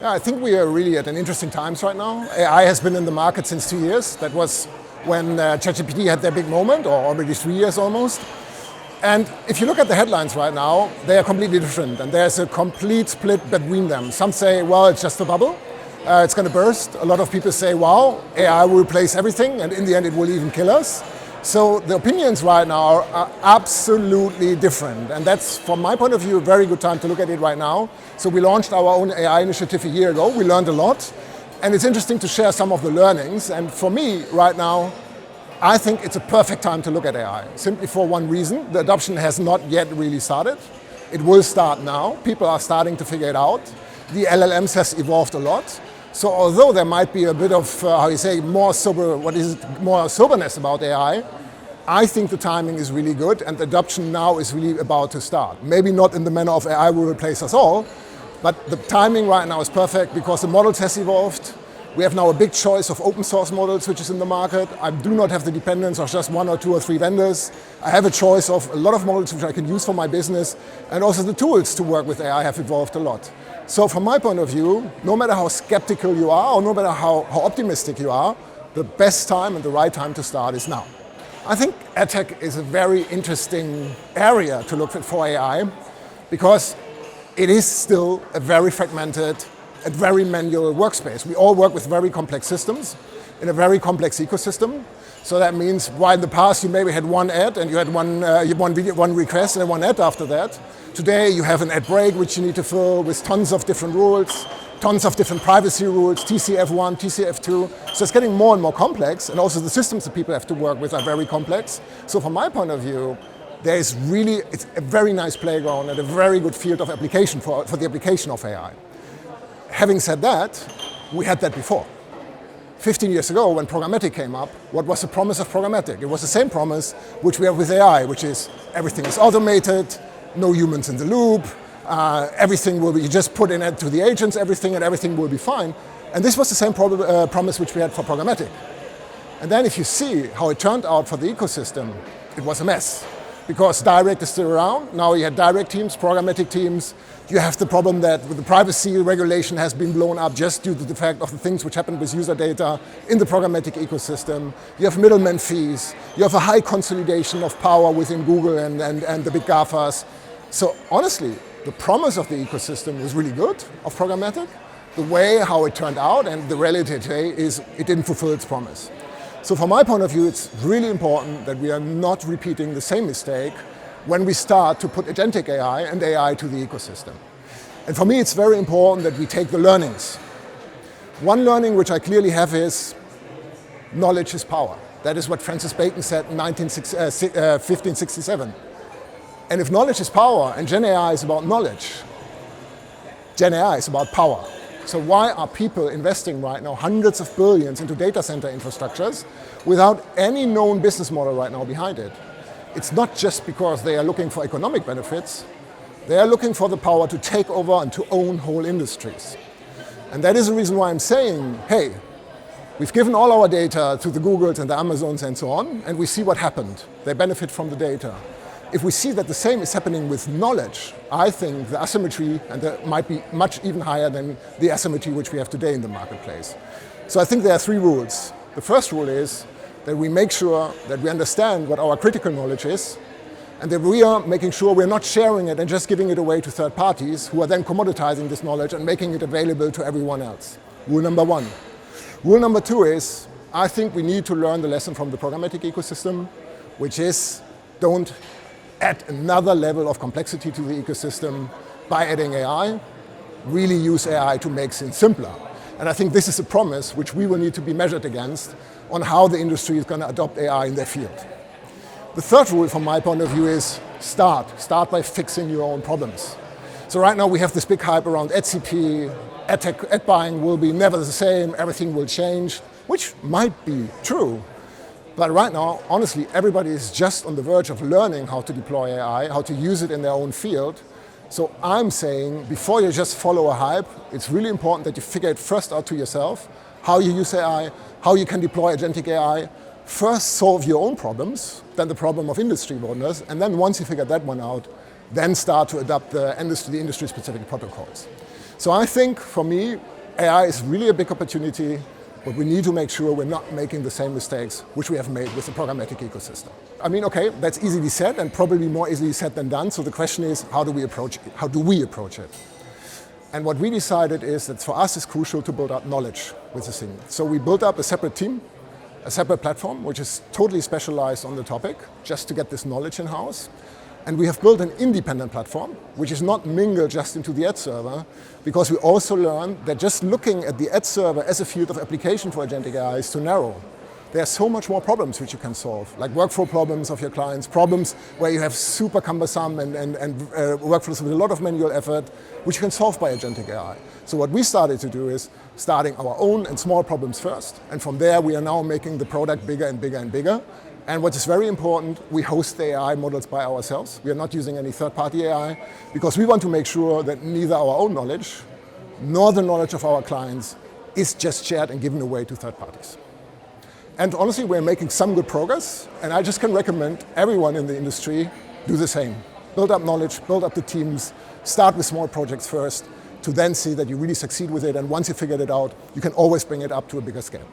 Yeah, I think we are really at an interesting times right now. AI has been in the market since 2 years. That was when ChatGPT had their big moment, or already 3 years almost. And if you look at the headlines right now, they are completely different, and there's a complete split between them. Some say, well, it's just a bubble, it's going to burst. A lot of people say, wow, AI will replace everything, and in the end it will even kill us. So the opinions right now are absolutely different, and that's, from my point of view, a very good time to look at it right now. So we launched our own AI initiative a year ago. We learned a lot, and it's interesting to share some of the learnings. And for me, right now, I think it's a perfect time to look at AI, simply for one reason. The adoption has not yet really started. It will start now. People are starting to figure it out. The LLMs has evolved a lot. So although there might be a bit of, more soberness about AI, I think the timing is really good, and the adoption now is really about to start. Maybe not in the manner of AI will replace us all, but the timing right now is perfect because the models has evolved. We have now a big choice of open source models which is in the market. I do not have the dependence of just 1 or 2 or 3 vendors. I have a choice of a lot of models which I can use for my business, and also the tools to work with AI have evolved a lot. So from my point of view, no matter how skeptical you are or no matter how optimistic you are, the best time and the right time to start is now. I think Adtech is a very interesting area to look for AI because it is still a very fragmented and very manual workspace. We all work with very complex systems in a very complex ecosystem. So that means while in the past you maybe had one ad and you had one request and one ad after that, today you have an ad break which you need to fill with tons of different rules, tons of different privacy rules, TCF1, TCF2. So it's getting more and more complex, and also the systems that people have to work with are very complex. So from my point of view, it's a very nice playground and a very good field of application for the application of AI. Having said that, we had that before. 15 years ago, when programmatic came up, what was the promise of programmatic? It was the same promise which we have with AI, which is everything is automated, no humans in the loop, everything will be, you just put in it to the agents, and everything will be fine. And this was the same promise which we had for programmatic. And then if you see how it turned out for the ecosystem, it was a mess. Because direct is still around. Now you have direct teams, programmatic teams. You have the problem that the privacy regulation has been blown up just due to the fact of the things which happened with user data in the programmatic ecosystem. You have middleman fees. You have a high consolidation of power within Google and the big GAFAs. So honestly, the promise of the ecosystem was really good of programmatic. The way how it turned out and the reality today is it didn't fulfill its promise. So from my point of view, it's really important that we are not repeating the same mistake when we start to put agentic AI and AI to the ecosystem. And for me, it's very important that we take the learnings. One learning which I clearly have is knowledge is power. That is what Francis Bacon said in 1567. And if knowledge is power and Gen AI is about knowledge, Gen AI is about power. So why are people investing right now hundreds of billions into data center infrastructures without any known business model right now behind it? It's not just because they are looking for economic benefits, they are looking for the power to take over and to own whole industries. And that is the reason why I'm saying, hey, we've given all our data to the Googles and the Amazons and so on, and we see what happened. They benefit from the data. If we see that the same is happening with knowledge, I think the asymmetry might be much even higher than the asymmetry which we have today in the marketplace. So I think there are 3 rules. The first rule is that we make sure that we understand what our critical knowledge is, and that we are making sure we're not sharing it and just giving it away to third parties who are then commoditizing this knowledge and making it available to everyone else. Rule number 1. Rule number 2 is, I think we need to learn the lesson from the programmatic ecosystem, which is don't add another level of complexity to the ecosystem by adding AI. Really use AI to make things simpler. And I think this is a promise which we will need to be measured against on how the industry is going to adopt AI in their field. The third rule from my point of view is start. Start by fixing your own problems. So right now we have this big hype around AdCP, ad buying will be never the same, everything will change, which might be true. But right now, honestly, everybody is just on the verge of learning how to deploy AI, how to use it in their own field. So I'm saying, before you just follow a hype, it's really important that you figure it first out to yourself, how you use AI, how you can deploy agentic AI. First solve your own problems, then the problem of industry partners, and then once you figure that one out, then start to adapt the industry-specific protocols. So I think, for me, AI is really a big opportunity, but we need to make sure we're not making the same mistakes which we have made with the programmatic ecosystem. I mean, okay, that's easily said and probably more easily said than done. So the question is, how do we approach it? How do we approach it? And what we decided is that for us it's crucial to build up knowledge with this thing. So we built up a separate team, a separate platform, which is totally specialized on the topic, just to get this knowledge in-house. And we have built an independent platform, which is not mingled just into the ad server, because we also learned that just looking at the ad server as a field of application for agentic AI is too narrow. There are so much more problems which you can solve, like workflow problems of your clients, problems where you have super cumbersome and workflows with a lot of manual effort, which you can solve by agentic AI. So what we started to do is starting our own and small problems first. And from there, we are now making the product bigger and bigger and bigger. And what is very important, we host the AI models by ourselves. We are not using any third-party AI because we want to make sure that neither our own knowledge nor the knowledge of our clients is just shared and given away to third parties. And honestly, we're making some good progress, and I just can recommend everyone in the industry do the same. Build up knowledge, build up the teams, start with small projects first, to then see that you really succeed with it, and once you figured it out, you can always bring it up to a bigger scale.